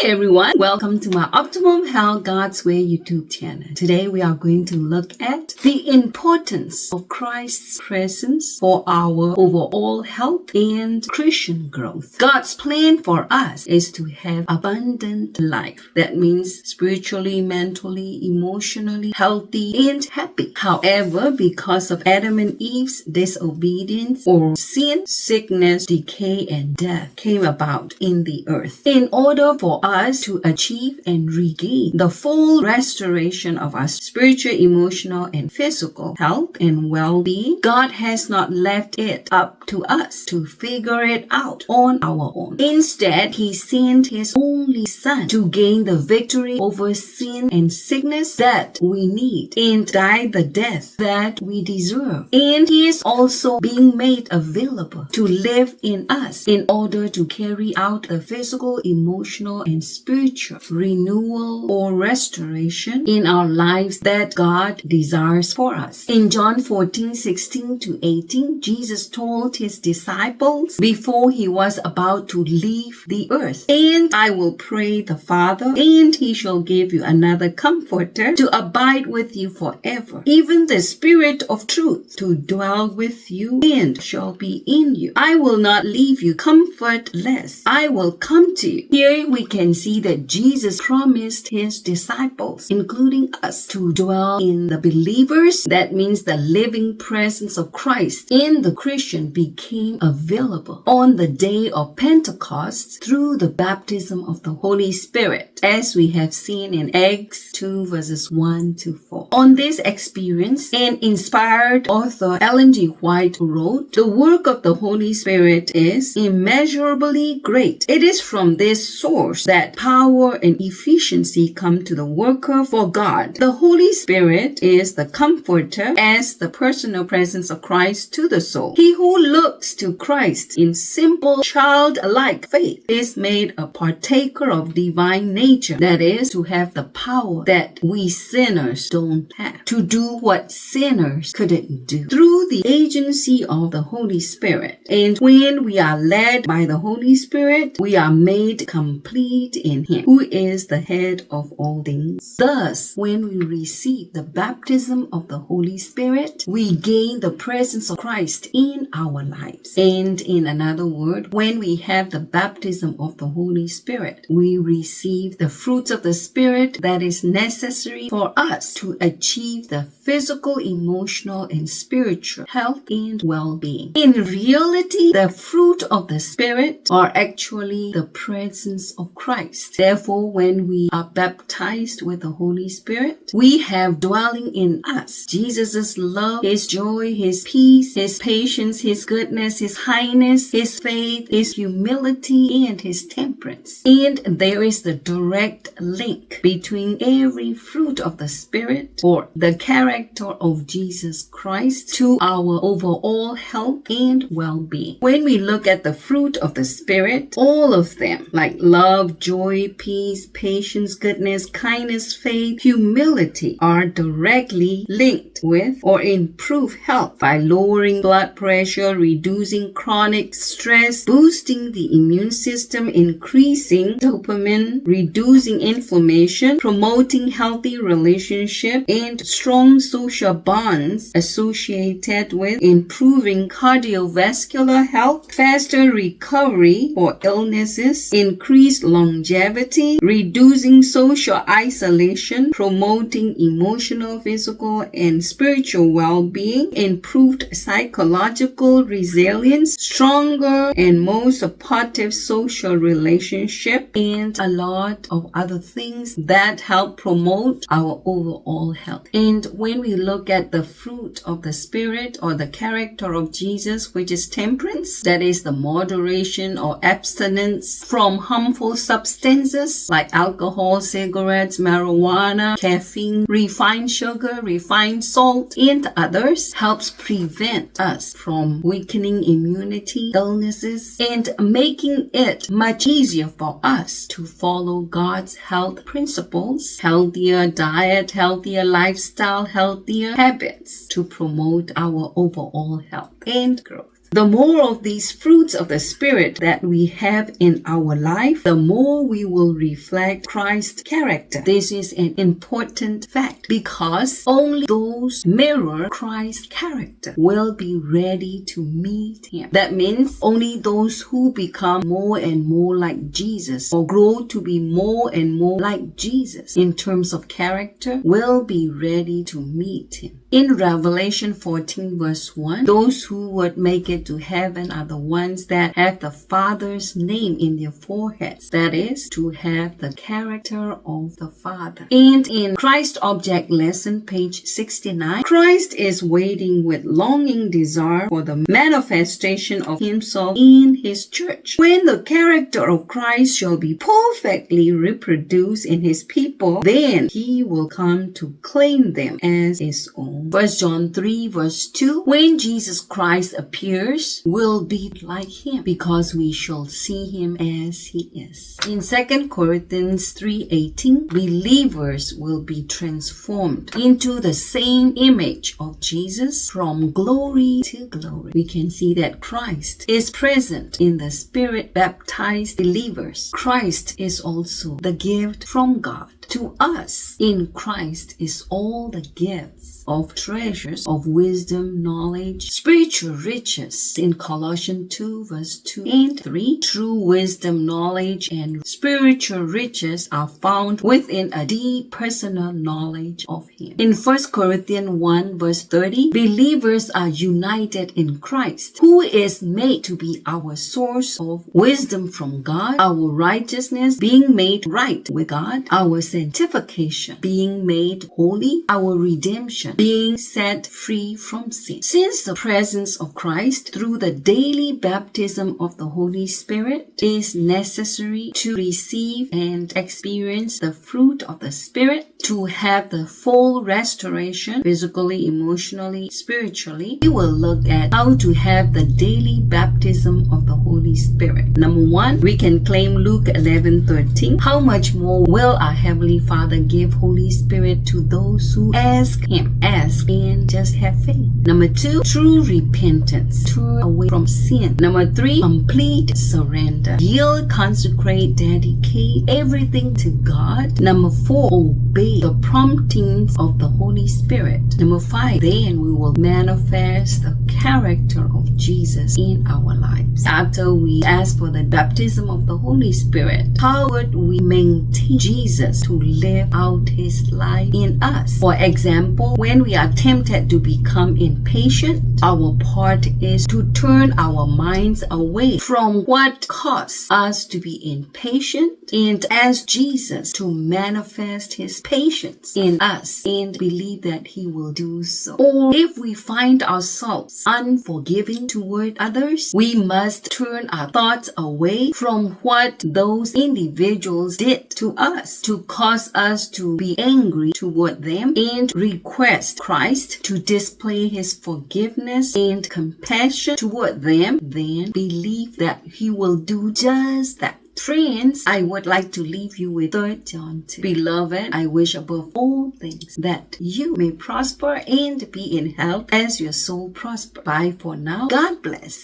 Hi everyone, welcome to my Optimum Health God's Way YouTube channel. Today we are going to look at the importance of Christ's presence for our overall health and Christian growth. God's plan for us is to have abundant life. That means spiritually, mentally, emotionally healthy and happy. However, because of Adam and Eve's disobedience or sin, sickness, decay, and death came about in the earth. In order for us to achieve and regain the full restoration of our spiritual, emotional, and physical health and well-being, God has not left it up to us to figure it out on our own. Instead, He sent His only Son to gain the victory over sin and sickness that we need and die the death that we deserve. And He is also being made available to live in us in order to carry out the physical, emotional, and spiritual renewal or restoration in our lives that God desires for us. In John 14:16-18, Jesus told His disciples before He was about to leave the earth, "And I will pray the Father, and He shall give you another comforter to abide with you forever, even the Spirit of truth to dwell with you and shall be in you. I will not leave you comfortless. I will come to you." Here we can see that Jesus promised His disciples, including us, to dwell in the believers. That means the living presence of Christ in the Christian became available on the day of Pentecost through the baptism of the Holy Spirit, as we have seen in Acts 2 verses 1-4. On this experience, an inspired author, Ellen G. White, wrote, "The work of the Holy Spirit is immeasurably great. It is from this source that power and efficiency come to the worker for God. The Holy Spirit is the comforter as the personal presence of Christ to the soul. He who looks to Christ in simple childlike faith is made a partaker of divine nature. That is, to have the power that we sinners don't have, to do what sinners couldn't do through the agency of the Holy Spirit. And when we are led by the Holy Spirit, we are made complete in Him, who is the head of all things. Thus, when we receive the baptism of the Holy Spirit, we gain the presence of Christ in our lives. And in another word, when we have the baptism of the Holy Spirit, we receive the fruits of the Spirit that is necessary for us to achieve the physical, emotional, and spiritual health and well-being. In reality, the fruit of the Spirit are actually the presence of Christ. Therefore, when we are baptized with the Holy Spirit, we have dwelling in us Jesus' love, His joy, His peace, His patience, His goodness, His kindness, His faith, His humility, and His temperance. And there is the direct link between every fruit of the Spirit or the character of Jesus Christ to our overall health and well-being. When we look at the fruit of the Spirit, all of them, like love, joy, peace, patience, goodness, kindness, faith, humility, are directly linked with or improve health by lowering blood pressure, reducing chronic stress, boosting the immune system, increasing dopamine, reducing inflammation, promoting healthy relationships, and strong social bonds associated with improving cardiovascular health, faster recovery for illnesses, increased longevity, reducing social isolation, promoting emotional, physical, and spiritual well-being, improved psychological resilience, stronger and more supportive social relationship, and a lot of other things that help promote our overall health. And when we look at the fruit of the Spirit or the character of Jesus, which is temperance, that is the moderation or abstinence from harmful substances like alcohol, cigarettes, marijuana, caffeine, refined sugar, refined salt, and others, helps prevent us from weakening immunity, illnesses, and making it much easier for us to follow God's health principles, healthier diet, healthier lifestyle, healthier habits to promote our overall health and growth. The more of these fruits of the Spirit that we have in our life, the more we will reflect Christ's character. This is an important fact because only those mirror Christ's character will be ready to meet Him. That means only those who become more and more like Jesus or grow to be more and more like Jesus in terms of character will be ready to meet Him. In Revelation 14 verse 1, those who would make it to heaven are the ones that have the Father's name in their foreheads. That is, to have the character of the Father. And in Christ Object Lesson, page 69, Christ is waiting with longing desire for the manifestation of Himself in His church. When the character of Christ shall be perfectly reproduced in His people, then He will come to claim them as His own. 1 John 3 verse 2, when Jesus Christ appears, we'll be like Him because we shall see Him as He is. In 2 Corinthians 3:18, believers will be transformed into the same image of Jesus from glory to glory. We can see that Christ is present in the Spirit-baptized believers. Christ is also the gift from God. To us, in Christ is all the gifts of treasures of wisdom, knowledge, spiritual riches. In Colossians 2 verse 2 and 3, true wisdom, knowledge, and spiritual riches are found within a deep personal knowledge of Him. In 1 Corinthians 1 verse 30, believers are united in Christ, who is made to be our source of wisdom from God, our righteousness being made right with God, our sanctification being made holy, our redemption being set free from sin. Since the presence of Christ through the daily baptism of the Holy Spirit is necessary to receive and experience the fruit of the Spirit, to have the full restoration physically, emotionally, spiritually, we will look at how to have the daily baptism of the Holy Spirit. Number 1, we can claim Luke 11:13. How much more will our Heavenly Father give Holy Spirit to those who ask Him? Ask and just have faith. Number 2, true repentance. Turn away from sin. Number 3, complete surrender. Yield, consecrate, dedicate everything to God. Number 4, obey the promptings of the Holy Spirit. Number 5, then we will manifest the character of Jesus in our lives. After we ask for the baptism of the Holy Spirit, how would we maintain Jesus to live out His life in us? For example, when we are tempted to become impatient, our part is to turn our minds away from what causes us to be impatient and ask Jesus to manifest His patience in us and believe that He will do so. Or if we find ourselves unforgiving toward others, we must turn our thoughts away from what those individuals did to us to cause us to be angry toward them and request Christ to display His forgiveness and compassion toward them, then believe that He will do just that. Friends, I would like to leave you with 3 John 2. Beloved, I wish above all things that you may prosper and be in health as your soul prospers. Bye for now. God bless.